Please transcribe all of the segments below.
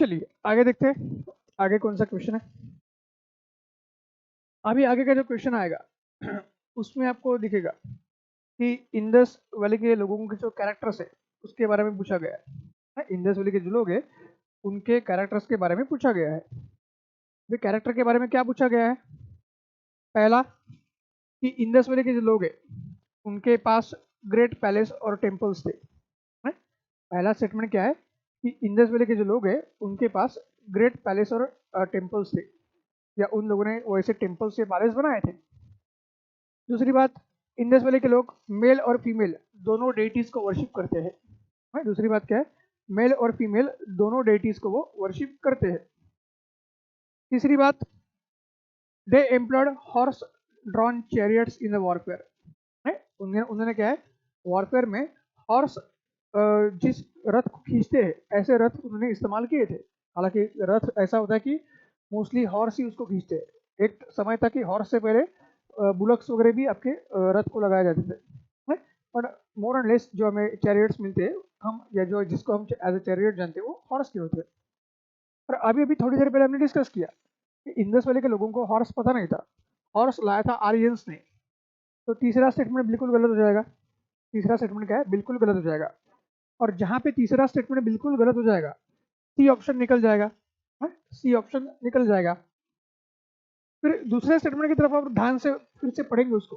चलिए आगे देखते हैं, आगे कौन सा क्वेश्चन है। अभी आगे का जो क्वेश्चन आएगा उसमें आपको दिखेगा कि इंडस वैली के लोगों के जो कैरेक्टर्स है उसके बारे में पूछा गया है। इंडस वैली के जो लोग हैं उनके कैरेक्टर्स के बारे में पूछा गया है। वे कैरेक्टर के बारे में क्या पूछा गया है? पहला कि इंडस वैली के जो लोग हैं उनके पास ग्रेट पैलेस और टेम्पल्स थे। पहला स्टेटमेंट क्या है कि इंडस वैली के जो लोग हैं उनके पास ग्रेट पैलेस और टेम्पल्स थे, या उन लोगों ने वैसे टेम्पल्स या पैलेस बनाए थे। दूसरी बात, इंडस वैली के लोग मेल और फीमेल दोनों डेटीज को वर्शिप करते हैं। दूसरी बात क्या है? मेल और फीमेल दोनों डेटीज को वो वर्शिप करते हैं। तीसरी बात, they employed horse drawn chariots in the warfare. उन्होंने क्या है, वॉरफेयर में हॉर्स जिस रथ को खींचते हैं ऐसे रथ उन्होंने इस्तेमाल किए थे। हालांकि रथ ऐसा होता है कि मोस्टली हॉर्स ही उसको खींचते हैं। एक समय था कि हॉर्स से पहले बुलक्स वगैरह भी आपके रथ को लगाए जाते थे। बट मोर एंड लेस जो हमें चैरियट्स मिलते हैं हम, या जो जिसको हम एज ए चैरियट जानते हैं, वो हॉर्स के होते हैं। और अभी अभी थोड़ी देर पहले हमने डिस्कस किया कि इंडस वैली के लोगों को हॉर्स पता नहीं था, हॉर्स लाया था आर्यंस ने। तो तीसरा स्टेटमेंट बिल्कुल गलत हो जाएगा। तीसरा स्टेटमेंट क्या है? बिल्कुल गलत हो जाएगा। और जहाँ पे तीसरा स्टेटमेंट बिल्कुल गलत हो जाएगा, सी ऑप्शन निकल जाएगा। सी ऑप्शन निकल जाएगा। फिर दूसरे स्टेटमेंट की तरफ आप ध्यान से फिर से पढ़ेंगे उसको,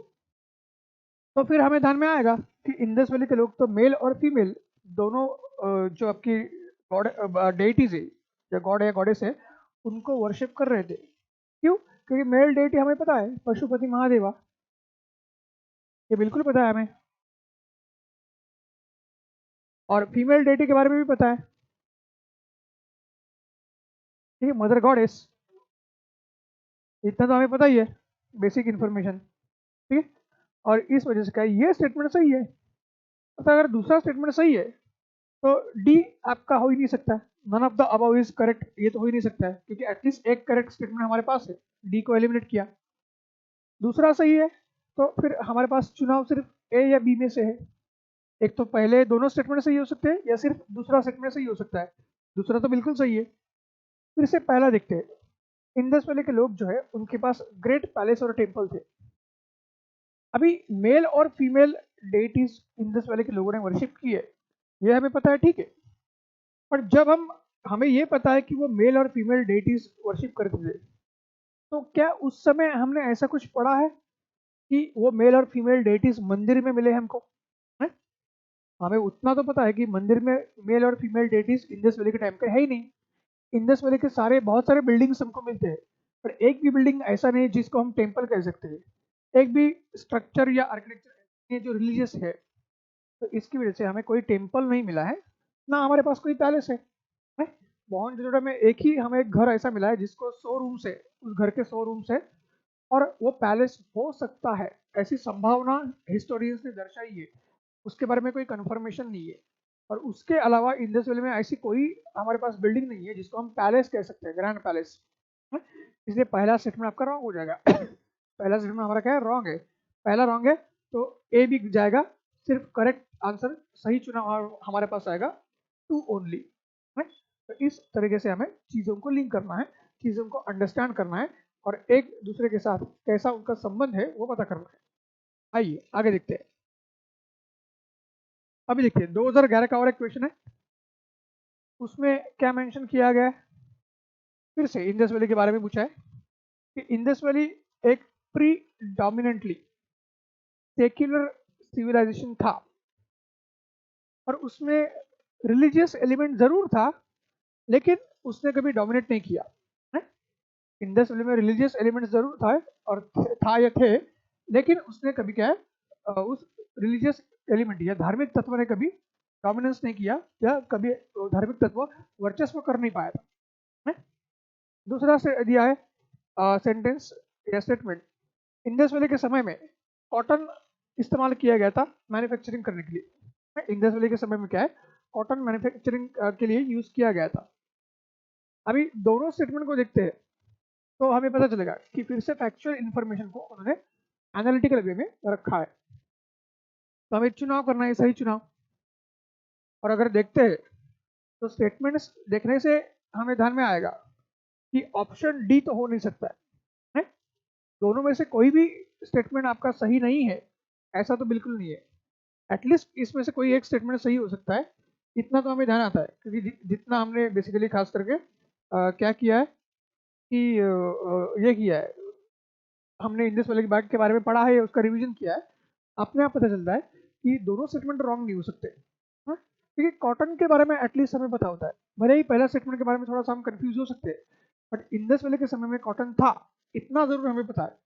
तो फिर हमें ध्यान में आएगा कि इंडस वैली के लोग तो मेल और फीमेल दोनों जो आपकी गॉड डेटीज है या गॉड या गॉडेस है उनको वर्शिप कर रहे थे। क्यों? क्योंकि मेल डेटी हमें पता है पशुपति महादेवा, ये बिल्कुल पता है हमें। और फीमेल डेटी के बारे में भी पता है, ठीक है, मदर गॉडेस। इतना तो हमें पता ही है, बेसिक इन्फॉर्मेशन, ठीक है। और इस वजह से क्या है, ये स्टेटमेंट सही है। तो अगर दूसरा स्टेटमेंट सही है तो डी आपका हो ही नहीं सकता। None of the above is correct, ये तो हो ही नहीं सकता है, क्योंकि एटलीस्ट एक करेक्ट स्टेटमेंट हमारे पास है। डी को एलिमिनेट किया। दूसरा सही है तो फिर हमारे पास चुनाव सिर्फ ए या बी में से है। एक तो पहले दोनों स्टेटमेंट सही हो सकते हैं या सिर्फ दूसरा स्टेटमेंट सही हो सकता है। दूसरा तो बिल्कुल सही है। फिर से पहला देखते हैं। इंडस वैली के लोग जो है उनके पास ग्रेट पैलेस और टेम्पल थे। अभी मेल और फीमेल डेटीज इंडस वैली के लोगों ने वर्शिप की है, ये हमें पता है, ठीक है। पर जब हमें ये पता है कि वो मेल और फीमेल डेटीज वर्शिप करते थे, तो क्या उस समय हमने ऐसा कुछ पढ़ा है कि वो मेल और फीमेल डेटीज मंदिर में मिले हमको? है? हमें उतना तो पता है कि मंदिर में मेल और फीमेल डेटीज इंडस वैली के टाइम पे है ही नहीं। इंडस वैली के बहुत सारे बिल्डिंग्स हमको मिलते हैं, पर एक भी बिल्डिंग ऐसा नहीं है जिसको हम टेम्पल कह सकते हैं। एक भी स्ट्रक्चर या आर्किटेक्चर जो रिलीजियस है, तो इसकी वजह से हमें कोई टेम्पल नहीं मिला है, ना हमारे पास कोई पैलेस है। मोहनजोदड़ो में एक ही हमें एक घर ऐसा मिला है जिसको 100 रूम्स है, उस घर के 100 रूम्स है, और वो पैलेस हो सकता है, ऐसी संभावना हिस्टोरियंस ने दर्शाई है। उसके बारे में कोई कंफर्मेशन नहीं है। और उसके अलावा इंडस वैली में ऐसी कोई हमारे पास बिल्डिंग नहीं है जिसको हम पैलेस कह सकते हैं, ग्रैंड पैलेस। इसलिए पहला स्टेटमेंट आपका रॉन्ग हो जाएगा। पहला स्टेटमेंट हमारा क्या है? रॉन्ग है। पहला रॉन्ग है तो ए भी जाएगा। सिर्फ करेक्ट आंसर सही चुना हमारे पास आएगा 2 ओनली। तो इस तरीके से हमें चीज़ों को लिंक करना है, चीज़ों को अंडरस्टैंड करना है, और एक दूसरे के साथ कैसा उनका संबंध है वो पता करना है। आइए आगे देखते हैं। अभी देखिए 2011 का और एक क्वेश्चन है, उसमें क्या मेंशन किया गया है? फिर से इंडस वैली के बारे में पूछा है कि इंडस वैली एक प्रीडोमिनेंटली सेक्युलर सिविलाइजेशन था, और उसमें रिलीजियस एलिमेंट जरूर था, लेकिन उसने कभी डोमिनेट नहीं किया है। इंडस वैली में रिलीजियस एलिमेंट जरूर था और था या थे, लेकिन उसने कभी क्या है, उस रिलीजियस एलिमेंट या धार्मिक तत्व ने कभी डोमिनेंस नहीं किया, या कभी धार्मिक तत्व वर्चस्व कर नहीं पाया था, है? दूसरा से दिया है सेंटेंस या स्टेटमेंट, इंडस वैली के समय में कॉटन इस्तेमाल किया गया था मैन्युफैक्चरिंग करने के लिए। इंडस वैली के समय में क्या है, कॉटन मैन्युफैक्चरिंग के लिए यूज किया गया था। अभी दोनों स्टेटमेंट को देखते हैं तो हमें पता चलेगा कि फिर से फैक्चुअल इंफॉर्मेशन को उन्होंने एनालिटिकल वे में रखा है। तो हमें चुनाव करना है, सही चुनाव। और अगर देखते हैं तो स्टेटमेंट्स देखने से हमें ध्यान में आएगा कि ऑप्शन डी तो हो नहीं सकता है? दोनों में से कोई भी स्टेटमेंट आपका सही नहीं है, ऐसा तो बिल्कुल नहीं है। एटलीस्ट इसमें से कोई एक स्टेटमेंट सही हो सकता है, इतना तो हमें ध्यान आता है, क्योंकि जितना हमने बेसिकली खास करके क्या किया है कि ये किया है, हमने इंडस वैली के बारे में पढ़ा है, उसका रिवीजन किया है, अपने आप पता चलता है कि दोनों स्टेटमेंट रॉन्ग नहीं हो सकते। हाँ, क्योंकि कॉटन के बारे में एटलीस्ट हमें पता होता है, भले ही पहला स्टेटमेंट के बारे में थोड़ा सा हम कंफ्यूज हो सकते हैं, बट इंडस वैली के समय में कॉटन था, इतना जरूर हमें पता है।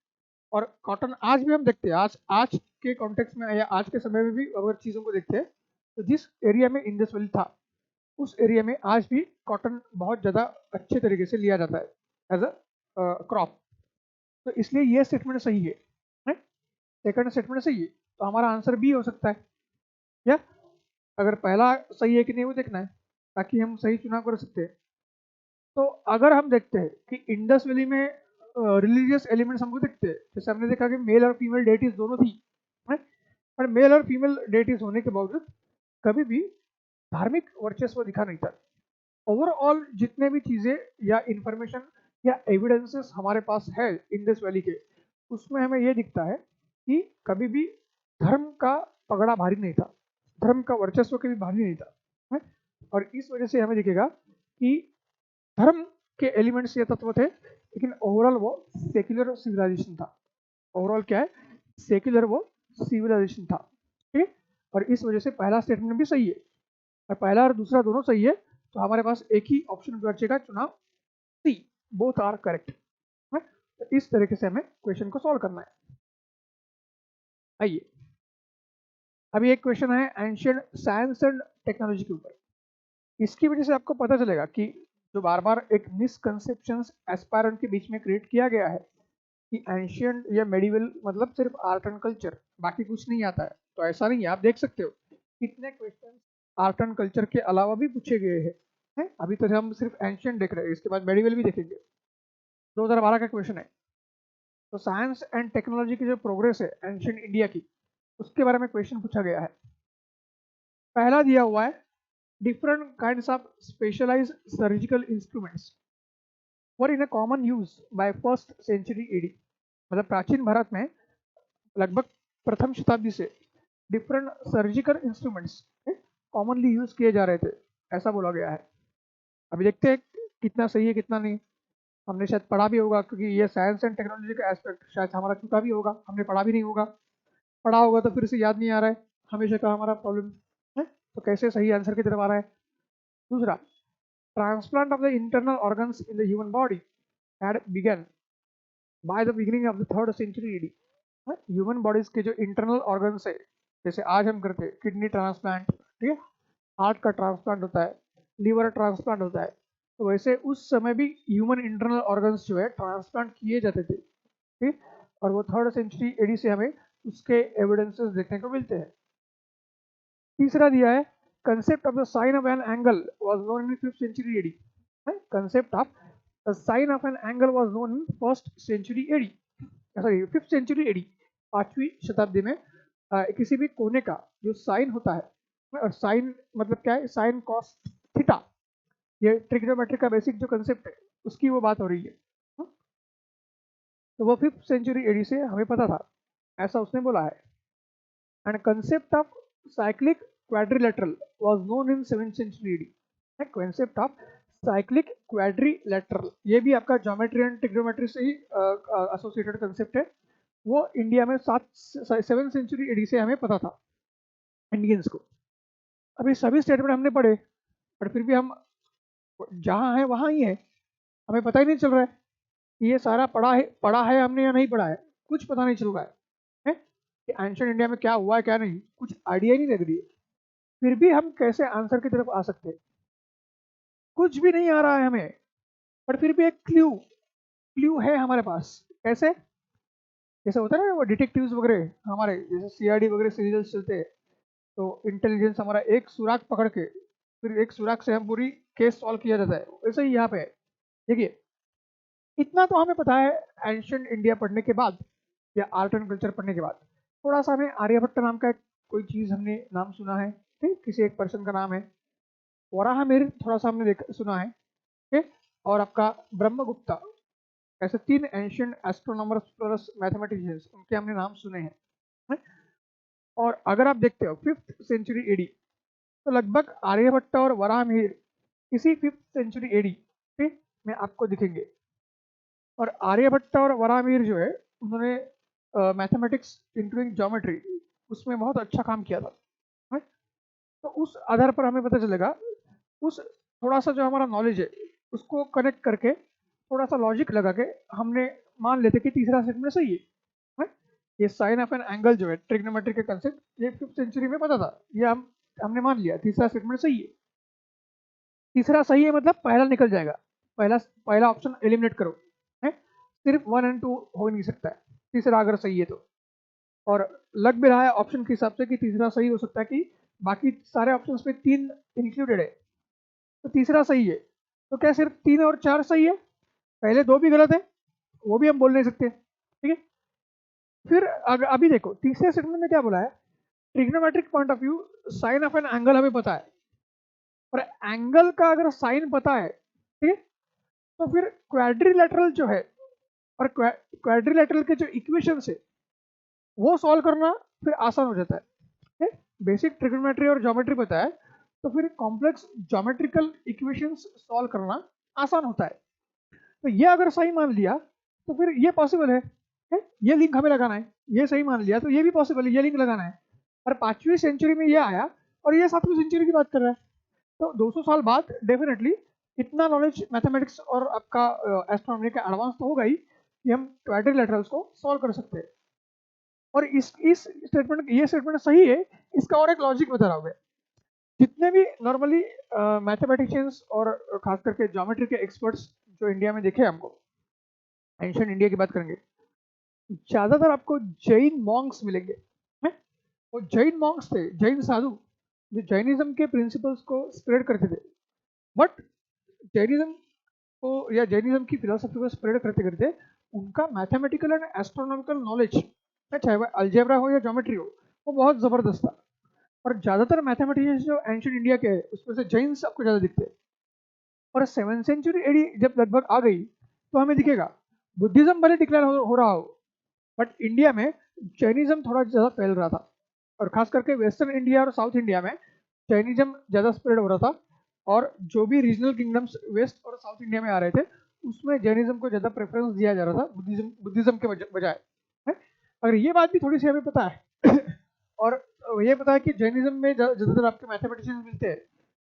और कॉटन आज भी हम देखते हैं, आज आज के कॉन्टेक्स्ट में या आज के समय में भी अगर चीज़ों को देखते हैं, तो जिस एरिया में इंडस वैली था उस एरिया में आज भी कॉटन बहुत ज़्यादा अच्छे तरीके से लिया जाता है एज अ क्रॉप। तो इसलिए ये स्टेटमेंट सही है, सेकंड स्टेटमेंट सही है, तो हमारा आंसर बी हो सकता है। या अगर पहला सही है कि नहीं वो देखना है, ताकि हम सही चुनाव कर सकते हैं। तो अगर हम देखते हैं कि इंडस वैली में रिलीजियस एलिमेंट्स हमको दिखते हैं, जैसे हमने देखा कि मेल और फीमेल डेटीज दोनों थी, है? पर मेल और फीमेल डेटीज होने के बावजूद कभी भी धार्मिक वर्चस्व दिखा नहीं था। ओवरऑल जितने भी चीज़ें या इंफॉर्मेशन या एविडेंसेस हमारे पास है इंडस वैली के, उसमें हमें ये दिखता है कि कभी भी धर्म का पगड़ा भारी नहीं था, धर्म का वर्चस्व कभी भारी नहीं था, है? और इस वजह से हमें दिखेगा कि धर्म के एलिमेंट्स ये तत्व थे, लेकिन ओवरऑल वो सेक्युलर सिविलाइजेशन था। ओवरऑल क्या है, सेक्युलर वो सिविलाइजेशन था। ठीक है, और इस वजह से पहला स्टेटमेंट भी सही है, और पहला और दूसरा दोनों सही है, तो हमारे पास एक ही ऑप्शन बचेगा चुनाव सी, बोथ आर करेक्ट। तो इस तरीके से हमें क्वेश्चन को सॉल्व करना है। आइए, अभी एक क्वेश्चन है एंशिएंट साइंस एंड टेक्नोलॉजी के ऊपर। इसकी वजह से आपको पता चलेगा कि जो बार बार एक मिसकंसेप्शंस एस्पायरेंट के बीच में क्रिएट किया गया है कि एंशिएंट या मेडिवल मतलब सिर्फ आर्ट एंड कल्चर, बाकी कुछ नहीं आता है, तो ऐसा नहीं है। आप देख सकते हो कितने क्वेश्चन आर्ट एंड कल्चर के अलावा भी पूछे गए हैं। अभी तक हम सिर्फ एंशिएंट देख रहे हैं, इसके बाद मेडिवल भी देखेंगे। 2012 का क्वेश्चन है। तो साइंस एंड टेक्नोलॉजी की जो प्रोग्रेस है एंशिएंट इंडिया की, उसके बारे में क्वेश्चन पूछा गया है। पहला दिया हुआ है different kinds of specialised surgical instruments were in a common use by first century AD. मतलब प्राचीन भारत में लगभग प्रथम शताब्दी से different surgical instruments commonly use किए जा रहे थे, ऐसा बोला गया है। अभी देखते हैं कितना सही है कितना नहीं। हमने शायद पढ़ा भी होगा, क्योंकि ये साइंस एंड टेक्नोलॉजी का एस्पेक्ट शायद हमारा छूटा भी होगा, हमने पढ़ा भी नहीं होगा, पढ़ा होगा तो फिर से याद नहीं आ रहा है, हमेशा का हमारा प्रॉब्लम है। तो कैसे सही आंसर की तरफ आ रहा है। दूसरा, transplant of the internal organs in the human body had begun by the beginning of the 3rd century AD. Human bodies के जो इंटरनल ऑर्गन्स है, जैसे आज हम करते हैं किडनी ट्रांसप्लांट, ठीक है, हार्ट का ट्रांसप्लांट होता है, लीवर ट्रांसप्लांट होता है, तो वैसे उस समय भी ह्यूमन इंटरनल ऑर्गन्स जो है ट्रांसप्लांट किए जाते थे। ठीक, और वो 3rd सेंचुरी एडी से हमें उसके एविडेंसेस देखने को मिलते हैं। तीसरा दिया है concept of the sine of an angle was known in 5th century AD. Concept of the sine of an angle was known in 1st century AD, sorry 5th century AD, 5वीं शताब्दी में किसी भी कोने का जो साइन होता है, और साइन मतलब क्या है, साइन कॉस थीटा, ये ट्रिग्नोमेट्री का बेसिक जो कंसेप्ट है उसकी वो बात हो रही है। तो वो 5th सेंचुरी एडी से हमें पता था, ऐसा उसने बोला है। And concept of cyclic quadrilateral was known in 7th century AD. Concept of cyclic quadrilateral, ये भी आपका ज्योमेट्री एंड ट्रिग्नोमेट्री से ही एसोसिएटेड कंसेप्ट है। वो इंडिया में 7th सेंचुरी एडी से हमें पता था इंडियंस को। अभी सभी स्टेटमेंट हमने पढ़े, पर फिर भी हम जहाँ है वहाँ ही है, हमें पता ही नहीं चल रहा है कि ये सारा पढ़ा है हमने या नहीं पढ़ा है, कुछ पता नहीं चल रहा है कि एंशिएंट इंडिया में क्या हुआ है क्या नहीं, कुछ आइडिया ही नहीं लग रही है। फिर भी हम कैसे आंसर की तरफ आ सकते हैं, कुछ भी नहीं आ रहा है हमें, पर फिर भी एक क्ल्यू है हमारे पास। कैसे, जैसे होता है ना वो डिटेक्टिव्स वगैरह हमारे, जैसे सीआईडी वगैरह सीरियल्स चलते हैं, तो इंटेलिजेंस हमारा एक सुराग पकड़ के फिर एक सुराग से हम पूरी केस सॉल्व किया जाता है, वैसे ही यहाँ पे है। देखिए, इतना तो हमें पता है एंशिएंट इंडिया पढ़ने के बाद या आर्ट एंड कल्चर पढ़ने के बाद। थोड़ा सा हमें आर्यभट्ट नाम का कोई चीज़ हमने नाम सुना है, ठीक, किसी एक पर्सन का नाम है। वराहमिहिर थोड़ा सा हमने सुना है, ठीक, और आपका ब्रह्मगुप्ता, ऐसे 3 एंशियंट एस्ट्रोनॉमर्स प्लस मैथमेटिशियंस, उनके हमने नाम सुने हैं। हैं? और अगर आप देखते हो 5th सेंचुरी एडी, तो लगभग आर्यभट्ट और वराहमिहिर इसी 5th सेंचुरी एडी में आपको दिखेंगे। और आर्यभट्ट और वराहमिहिर जो है, उन्होंने मैथमेटिक्स इंक्लूडिंग ज्योमेट्री उसमें बहुत अच्छा काम किया था। हैं? तो उस आधार पर हमें पता चलेगा, उस थोड़ा सा जो हमारा नॉलेज है उसको कनेक्ट करके थोड़ा सा लॉजिक लगा के हमने मान लेते कि तीसरा स्टेटमेंट सही है। हैं? ये साइन ऑफ एन एंगल जो है ट्रिग्नोमेट्री के कंसेप्ट, ये 5th सेंचुरी में पता था, ये हमने मान लिया तीसरा स्टेटमेंट सही है। तीसरा सही है मतलब पहला निकल जाएगा, पहला ऑप्शन एलिमिनेट करो। है? सिर्फ 1 और 2 हो नहीं सकता है तीसरा अगर सही है तो। और लग भी रहा है ऑप्शन के हिसाब से कि तीसरा सही हो सकता है कि बाकी सारे ऑप्शंस में 3 इंक्लूडेड है, तो तीसरा सही है। तो क्या सिर्फ 3 और 4 सही है? पहले 2 भी गलत है, वो भी हम बोल नहीं सकते। ठीक है, फिर अभी देखो तीसरे स्टेटमेंट में क्या बोला है, trigonometric point of view sine of an angle हमें पता है, और एंगल का अगर साइन पता है, ठीक है, तो फिर क्वाड्रिलेटरल जो है और क्वाड्रिलेटरल के जो इक्वेशंस है वो सॉल्व करना फिर आसान हो जाता है। बेसिक ट्रिग्नोमेट्री और ज्योमेट्री पता है तो फिर कॉम्प्लेक्स ज्योमेट्रिकल इक्वेशंस सॉल्व करना आसान होता है। तो ये अगर सही मान लिया तो फिर ये पॉसिबल है, ये लिंक हमें लगाना है। ये सही मान लिया तो ये भी पॉसिबल है, ये लिंक लगाना है। और 5वीं सेंचुरी में ये आया और ये 7वीं सेंचुरी की बात कर रहा है, तो 200 साल बाद डेफिनेटली इतना नॉलेज मैथमेटिक्स और आपका एस्ट्रोनॉमी का एडवांस तो होगा ही कि हम क्वाड्रिलेटरल्स को सॉल्व कर सकते हैं। और इस स्टेटमेंट, ये स्टेटमेंट सही है, इसका और एक लॉजिक बता रहा हूँ मैं। जितने भी नॉर्मली मैथमेटिशियंस और खास करके ज्योमेट्री के एक्सपर्ट्स जो इंडिया में देखे हमको, एंशिएंट इंडिया की बात करेंगे, ज्यादातर आपको जैन मॉन्क्स मिलेंगे। हैं? वो जैन मॉन्क्स थे, जैन साधु, जो जैनिज्म के प्रिंसिपल्स को स्प्रेड करते थे। बट जैनिज्म को या जैनिज्म की फिलोसफी को स्प्रेड करते करते उनका मैथमेटिकल एंड एस्ट्रोनॉमिकल नॉलेज, चाहे वह अलजेब्रा हो या ज्योमेट्री हो, वो बहुत ज़बरदस्त था। और ज़्यादातर मैथमेटिशियंस जो एंशिएंट इंडिया के हैं उसमें से जैन्स आपको ज़्यादा दिखते हैं। और 7th सेंचुरी एडी जब लगभग आ गई तो हमें दिखेगा बुद्धिज्म भले डिक्लेयर हो रहा हो, बट इंडिया में जैनिज्म थोड़ा ज़्यादा फैल रहा था। और खास करके वेस्टर्न इंडिया और साउथ इंडिया में जैनिज्म ज़्यादा स्प्रेड हो रहा था। और जो भी रीजनल किंगडम्स वेस्ट और साउथ इंडिया में आ रहे थे उसमें जैनिज्म को ज़्यादा प्रेफरेंस दिया जा रहा था बुद्धिज्म के बजाय। अगर ये बात भी थोड़ी सी हमें पता है और ये पता है कि जैनिज्म में ज़्यादातर आपके मैथमेटिशियंस मिलते हैं,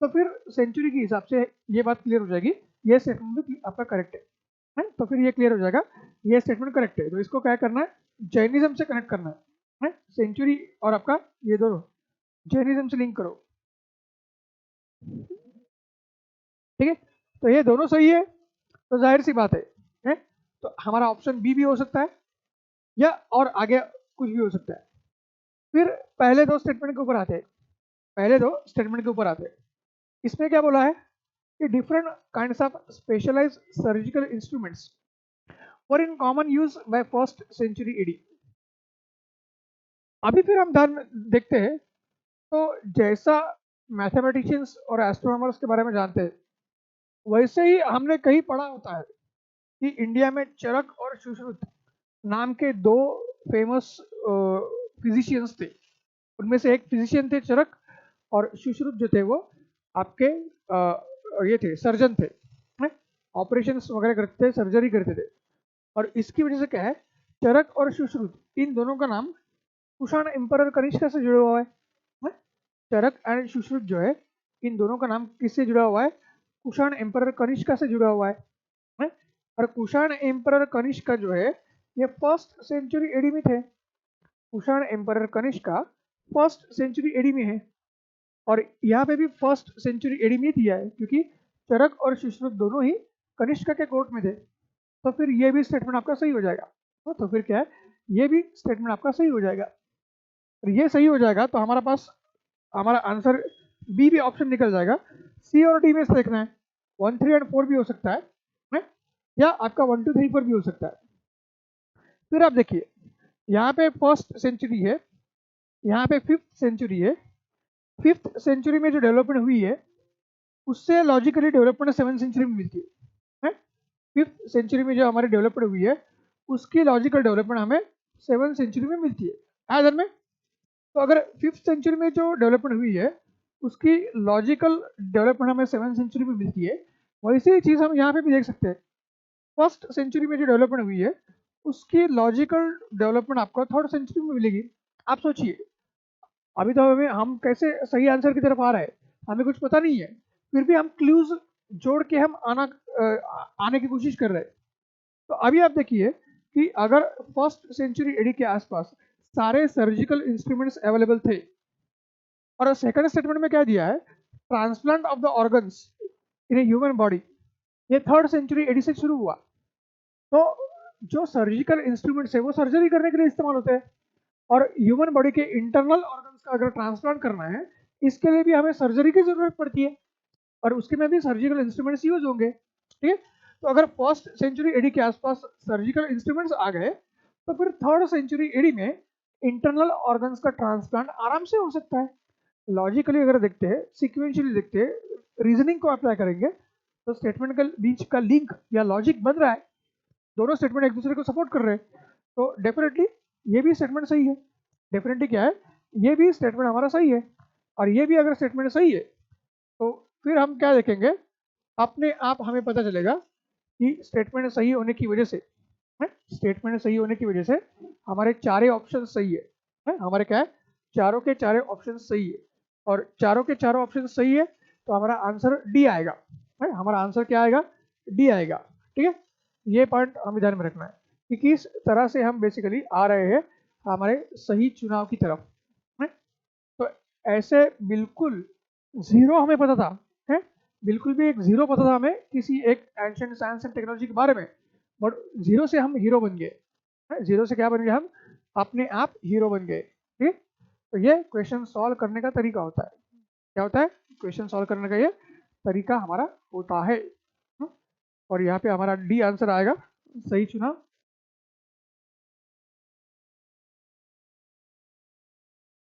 तो फिर सेंचुरी के हिसाब से ये बात क्लियर हो जाएगी, ये स्टेटमेंट भी आपका करेक्ट है। तो फिर ये क्लियर हो जाएगा, ये स्टेटमेंट करेक्ट है। तो इसको क्या करना है, जैनिज्म से कनेक्ट करना है। सेंचुरी और आपका ये दोनों जैनिज्म से लिंक करो। ठीक है, तो ये दोनों सही है तो जाहिर सी बात है, तो हमारा ऑप्शन बी भी हो सकता है या और आगे कुछ भी हो सकता है। फिर पहले दो स्टेटमेंट के ऊपर आते हैं, इसमें क्या बोला है कि different kinds of specialised surgical instruments were in common use by 1st century AD. अभी फिर हम ध्यान देखते हैं तो जैसा मैथमेटिशियंस और एस्ट्रोनॉमर्स के बारे में जानते हैं वैसे ही हमने कहीं पढ़ा होता है कि इंडिया में चरक और सुश्रुत नाम के 2 फेमस फिजिशियंस थे। उनमें से एक फिजिशियन थे चरक, और सुश्रुत जो थे वो आपके ये थे, सर्जन थे, ऑपरेशंस वगैरह करते थे, सर्जरी करते थे। और इसकी वजह से क्या है, चरक और सुश्रुत इन दोनों का नाम कुषाण एम्परर कनिष्क से जुड़ा हुआ है। चरक एंड सुश्रुत जो है इन दोनों का नाम किससे जुड़ा हुआ है, कुषाण एम्परर कनिष्क से जुड़ा हुआ है। और कुषाण एम्परर कनिष्क जो है ये 1st सेंचुरी एडी में थे। Kushan emperor Kanishka 1st century AD में है, और यहाँ पे भी 1st सेंचुरी एडी में दिया है क्योंकि चरक और सुश्रुत दोनों ही कनिष्क के कोर्ट में थे। तो फिर ये भी स्टेटमेंट आपका सही हो जाएगा। तो फिर क्या है, ये भी स्टेटमेंट आपका सही हो जाएगा। और ये सही हो जाएगा तो हमारा पास हमारा आंसर बी भी ऑप्शन निकल जाएगा। सी और डी में से देखना है, 1, 3 और 4 भी हो सकता है, या आपका 1, 2, 3, 4 भी हो सकता है। फिर आप देखिए यहाँ पे 1st सेंचुरी है, यहाँ पे 5th सेंचुरी है। 5th सेंचुरी में जो डेवलपमेंट हुई है उससे लॉजिकली डेवलपमेंट 7th सेंचुरी में मिलती है। 5th सेंचुरी में जो हमारी डेवलपमेंट हुई है उसकी लॉजिकल डेवलपमेंट हमें 7th सेंचुरी में मिलती है इधर में। तो अगर 5th सेंचुरी में जो डेवलपमेंट हुई है उसकी लॉजिकल डेवलपमेंट हमें 7th सेंचुरी में मिलती है, वैसी ही चीज़ हम यहाँ पे भी देख सकते हैं। 1st सेंचुरी में जो डेवलपमेंट हुई है उसकी लॉजिकल डेवलपमेंट आपको 3rd सेंचुरी में मिलेगी। आप सोचिए, अभी तो हम कैसे सही आंसर की तरफ आ रहे हैं, हमें कुछ पता नहीं है, फिर भी हम क्लूज जोड़ के हम आने की कोशिश कर रहे हैं। तो अभी आप देखिए कि अगर 1st सेंचुरी एडी के आसपास सारे सर्जिकल इंस्ट्रूमेंट्स अवेलेबल थे और सेकंड स्टेटमेंट में क्या दिया है, transplant of the organs in a human body, ये 3rd सेंचुरी एडी से शुरू हुआ। तो जो सर्जिकल इंस्ट्रूमेंट्स है वो सर्जरी करने के लिए इस्तेमाल होते हैं, और ह्यूमन बॉडी के इंटरनल ऑर्गन्स का अगर ट्रांसप्लांट करना है इसके लिए भी हमें सर्जरी की जरूरत पड़ती है, और उसके में भी सर्जिकल इंस्ट्रूमेंट्स यूज होंगे। ठीक है, तो अगर 1st सेंचुरी एडी के आसपास सर्जिकल इंस्ट्रूमेंट्स आ गए तो फिर 3rd सेंचुरी एडी में इंटरनल ऑर्गन्स का ट्रांसप्लांट आराम से हो सकता है। लॉजिकली अगर देखते हैं, सिक्वेंशियली देखते हैं, रीजनिंग को अप्लाई करेंगे तो स्टेटमेंट के बीच का लिंक या लॉजिक बन रहा है, दोनों स्टेटमेंट एक दूसरे को सपोर्ट कर रहे हैं, तो डेफिनेटली ये भी स्टेटमेंट सही है। डेफिनेटली क्या है, ये भी स्टेटमेंट हमारा सही है, और ये भी अगर स्टेटमेंट सही है तो फिर हम क्या देखेंगे, अपने आप हमें पता चलेगा कि स्टेटमेंट सही होने की वजह से, स्टेटमेंट सही होने की वजह से हमारे चारे ऑप्शन सही है, हमारे क्या है, चारों के चारों ऑप्शन सही है, और चारों के चारों ऑप्शन सही है तो हमारा आंसर डी आएगा, है हमारा आंसर क्या आएगा, डी आएगा। ठीक है, ये पॉइंट हमें ध्यान में रखना है कि किस तरह से हम बेसिकली आ रहे हैं हमारे सही चुनाव की तरफ, है। तो ऐसे बिल्कुल जीरो हमें पता था, है, बिल्कुल भी एक जीरो पता था हमें किसी एक एंशिएंट साइंस एंड टेक्नोलॉजी के बारे में, बट जीरो से हम हीरो बन गए, जीरो से क्या बन गए, हम अपने आप हीरो बन गए। ठीक, तो ये क्वेश्चन सॉल्व करने का तरीका होता है। क्या होता है, क्वेश्चन सॉल्व करने का ये तरीका हमारा होता है। और यहाँ पे हमारा डी आंसर आएगा, सही चुना।